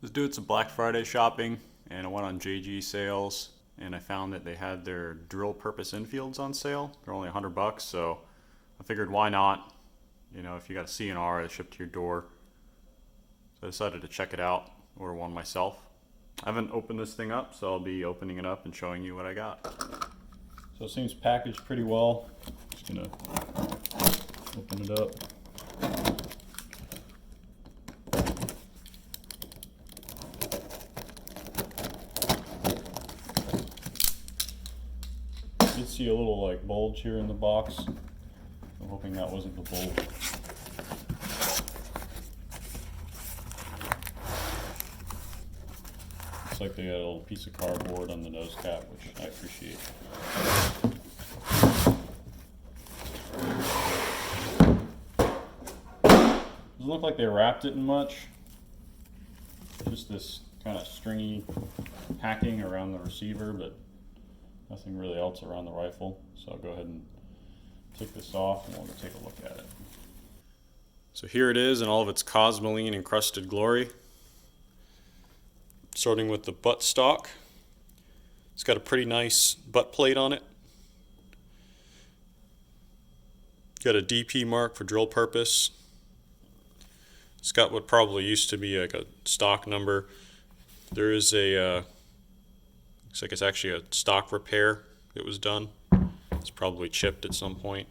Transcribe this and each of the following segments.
Was doing some Black Friday shopping and I went on JG sales and I found that they had their drill purpose Enfields on sale. They're only $100, so I figured why not? You know, if you got a CNR, it's shipped to your door. So I decided to check it out, order one myself. I haven't opened this thing up, so I'll be opening it up and showing you what I got. So it seems packaged pretty well. Just gonna open it up. You see a little like bulge here in the box. I'm hoping that wasn't the bulge. Looks like they got a little piece of cardboard on the nose cap, which I appreciate. Doesn't look like they wrapped it in much. Just this kind of stringy packing around the receiver, but nothing really else around the rifle. So I'll go ahead and take this off and we'll take a look at it. So here it is in all of its cosmoline encrusted glory. Starting with the butt stock. It's got a pretty nice butt plate on it. Got a DP mark for drill purpose. It's got what probably used to be like a stock number. There is a looks like it's actually a stock repair that was done. It's probably chipped at some point.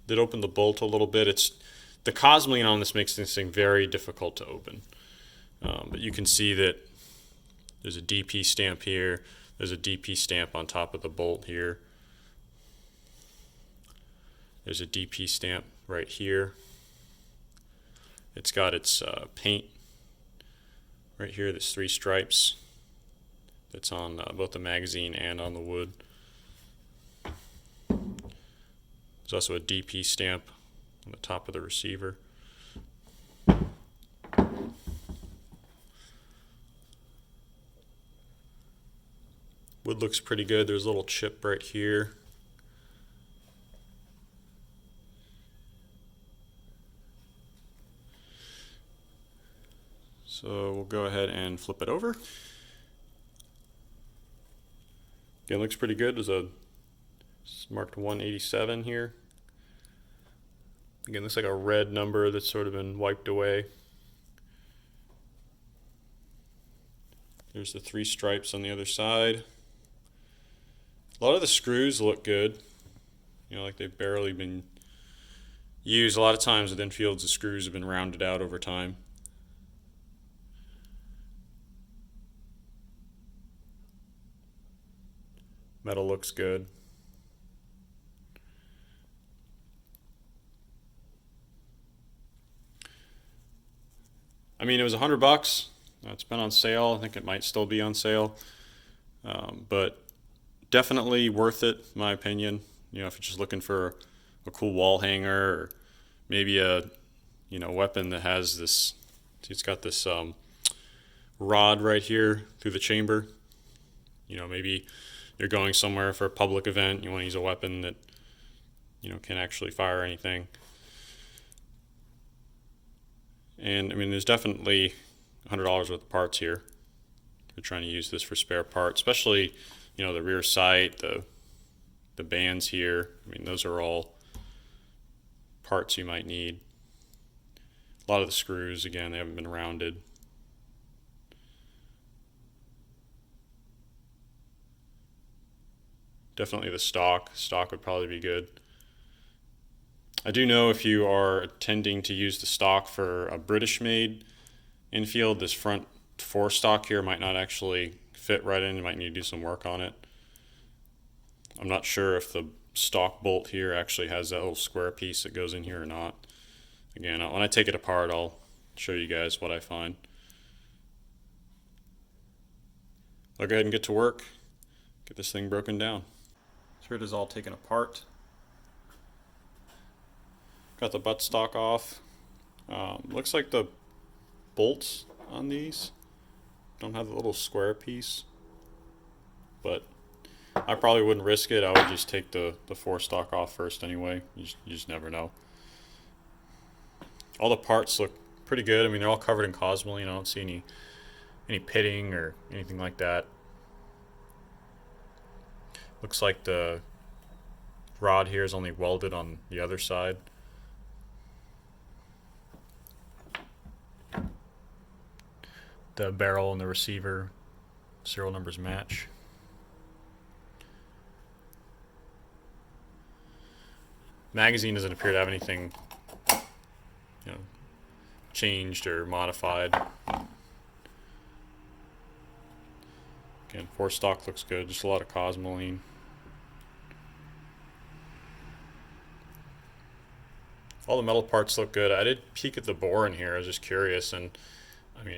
Did open the bolt a little bit. It's the cosmoline on this makes this thing very difficult to open. But you can see that there's a DP stamp here. There's a DP stamp on top of the bolt here. There's a DP stamp right here. It's got its paint right here. There's 3 stripes. That's on both the magazine and on the wood. There's also a DP stamp on the top of the receiver. Wood looks pretty good. There's a little chip right here. So we'll go ahead and flip it over. Again, looks pretty good. It's marked 187 here. Again, looks like a red number that's sort of been wiped away. There's the 3 stripes on the other side. A lot of the screws look good. You know, like they've barely been used. A lot of times with Enfields, the screws have been rounded out over time. Metal looks good. I mean, it was $100. It's been on sale. I think it might still be on sale, but definitely worth it, in my opinion. You know, if you're just looking for a cool wall hanger, or maybe a weapon that has this. See, it's got this rod right here through the chamber. You know, maybe you're going somewhere for a public event. You want to use a weapon that can actually fire anything. And I mean, there's definitely $100 worth of parts here. We're trying to use this for spare parts, especially the rear sight, the bands here. I mean, those are all parts you might need. A lot of the screws, again, they haven't been rounded. Definitely the stock would probably be good. I do know if you are intending to use the stock for a British-made Enfield, this front forestock here might not actually fit right in. You might need to do some work on it. I'm not sure if the stock bolt here actually has that little square piece that goes in here or not. Again, when I take it apart, I'll show you guys what I find. I'll go ahead and get to work, get this thing broken down. So here it is all taken apart. Got the buttstock off. Looks like the bolts on these don't have the little square piece, but I probably wouldn't risk it. I would just take the forestock off first anyway. You just never know. All the parts look pretty good. I mean, they're all covered in cosmoline. I don't see any pitting or anything like that. Looks like the rod here is only welded on the other side. The barrel and the receiver serial numbers match. Magazine doesn't appear to have anything, changed or modified. Again, four stock looks good. Just a lot of cosmoline. All the metal parts look good. I did peek at the bore in here. I was just curious, and I mean,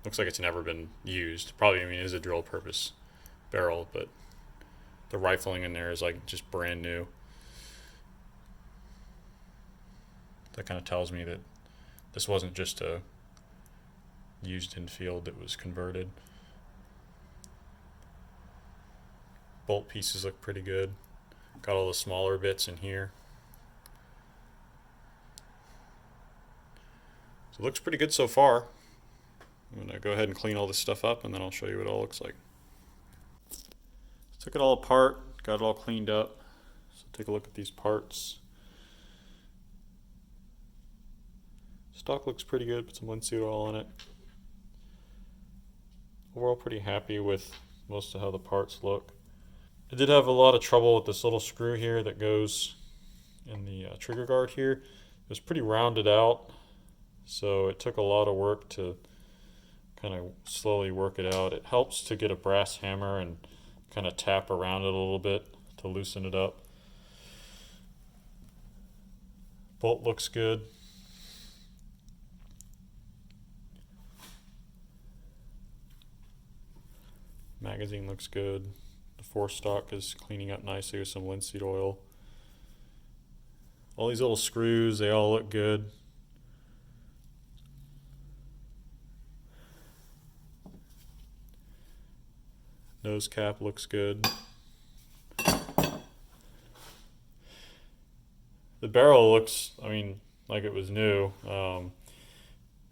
looks like it's never been used. Probably, it is a drill purpose barrel, but the rifling in there is like just brand new. That kind of tells me that this wasn't just a used Enfield, it was converted. Bolt pieces look pretty good. Got all the smaller bits in here. So it looks pretty good so far. I'm going to go ahead and clean all this stuff up, and then I'll show you what it all looks like. Took it all apart, got it all cleaned up. So take a look at these parts. Stock looks pretty good, put some linseed oil on it. Overall pretty happy with most of how the parts look. I did have a lot of trouble with this little screw here that goes in the trigger guard here. It was pretty rounded out, so it took a lot of work to kind of slowly work it out. It helps to get a brass hammer and kind of tap around it a little bit to loosen it up. Bolt looks good. Magazine looks good. The four stock is cleaning up nicely with some linseed oil. All these little screws, they all look good. Nose cap looks good. The barrel looks, like it was new.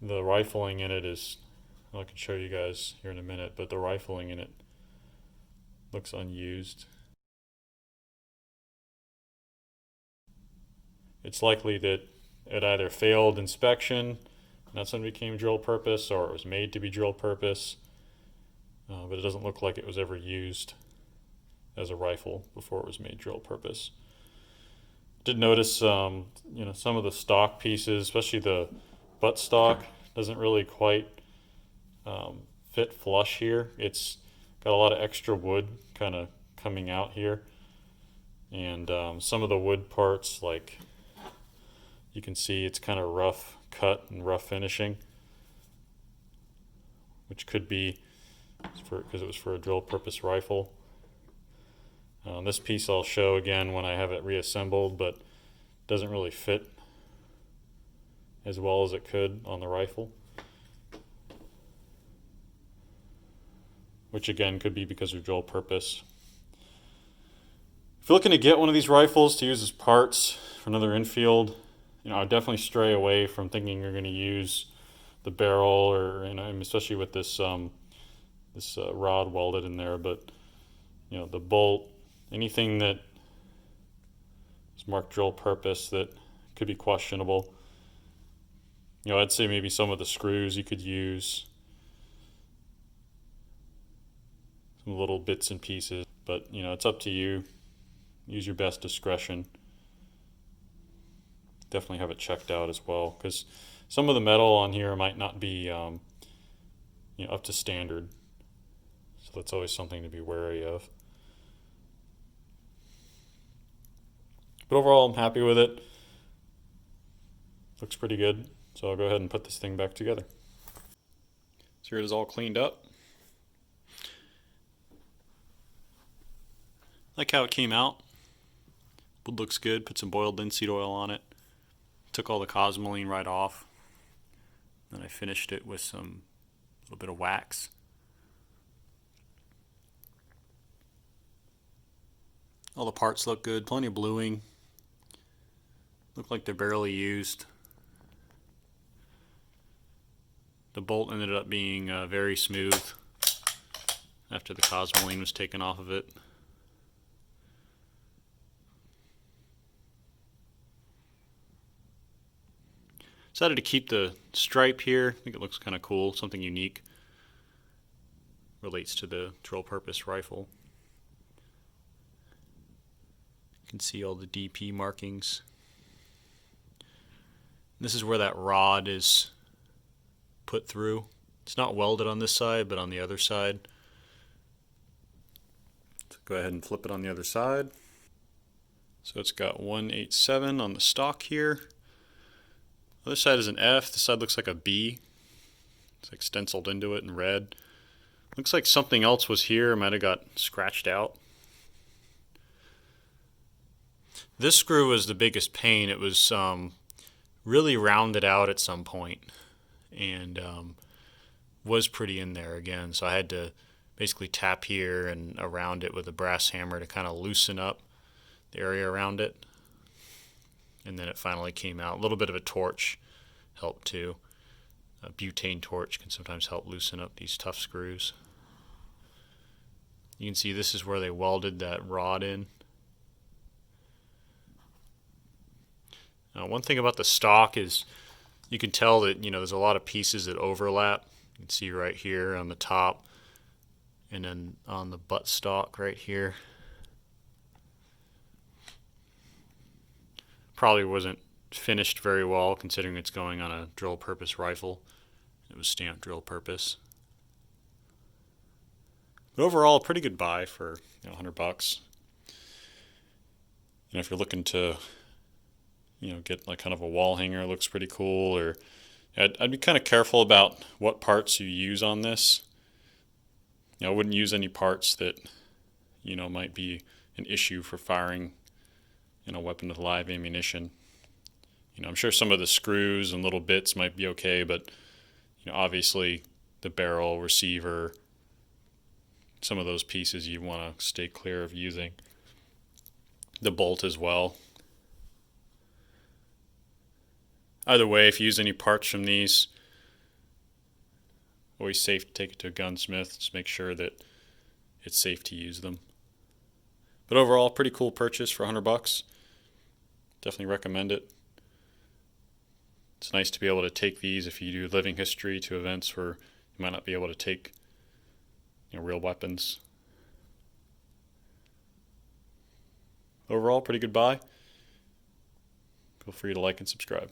The rifling in it is, I can show you guys here in a minute, but the rifling in it looks unused. It's likely that it either failed inspection, and that's when it became drill purpose, or it was made to be drill purpose. But it doesn't look like it was ever used as a rifle before it was made drill purpose. Did notice, some of the stock pieces, especially the butt stock, doesn't really quite fit flush here. It's got a lot of extra wood kind of coming out here, and some of the wood parts, like you can see, it's kind of rough cut and rough finishing, which could be because it was for a drill purpose rifle. This piece I'll show again when I have it reassembled, but doesn't really fit as well as it could on the rifle, which again could be because of drill purpose. If you're looking to get one of these rifles to use as parts for another Enfield, I'd definitely stray away from thinking you're going to use the barrel, or especially with this rod welded in there. But the bolt, anything that is marked drill purpose that could be questionable. I'd say maybe some of the screws you could use, some little bits and pieces, but it's up to you. Use your best discretion. Definitely have it checked out as well, because some of the metal on here might not be up to standard, so that's always something to be wary of. But overall, I'm happy with it. Looks pretty good, so I'll go ahead and put this thing back together. So here it is all cleaned up. Like how it came out. Wood looks good. Put some boiled linseed oil on it. Took all the cosmoline right off. Then I finished it with some little bit of wax. All the parts look good. Plenty of bluing. Look like they're barely used. The bolt ended up being very smooth after the cosmoline was taken off of it. Decided to keep the stripe here. I think it looks kind of cool, something unique. Relates to the drill purpose rifle. You can see all the DP markings. This is where that rod is put through. It's not welded on this side, but on the other side. So go ahead and flip it on the other side. So it's got 187 on the stock here. Other side is an F. This side looks like a B. It's like stenciled into it in red. Looks like something else was here. It might have got scratched out. This screw was the biggest pain. It was really rounded out at some point and was pretty in there again. So I had to basically tap here and around it with a brass hammer to kind of loosen up the area around it. And then it finally came out. A little bit of a torch helped too. A butane torch can sometimes help loosen up these tough screws. You can see this is where they welded that rod in. Now, one thing about the stock is you can tell that there's a lot of pieces that overlap. You can see right here on the top and then on the butt stock right here. Probably wasn't finished very well considering it's going on a drill purpose rifle. It was stamped drill purpose. But overall, a pretty good buy for $100. If you're looking to get like kind of a wall hanger, it looks pretty cool. Or I'd be kind of careful about what parts you use on this. I wouldn't use any parts that might be an issue for firing a weapon with live ammunition. I'm sure some of the screws and little bits might be okay, but obviously the barrel, receiver, some of those pieces you want to stay clear of using. The bolt as well. Either way, if you use any parts from these, always safe to take it to a gunsmith. Just make sure that it's safe to use them. But overall, pretty cool purchase for $100. Definitely recommend it. It's nice to be able to take these if you do living history to events where you might not be able to take real weapons. Overall, pretty good buy. Feel free to like and subscribe.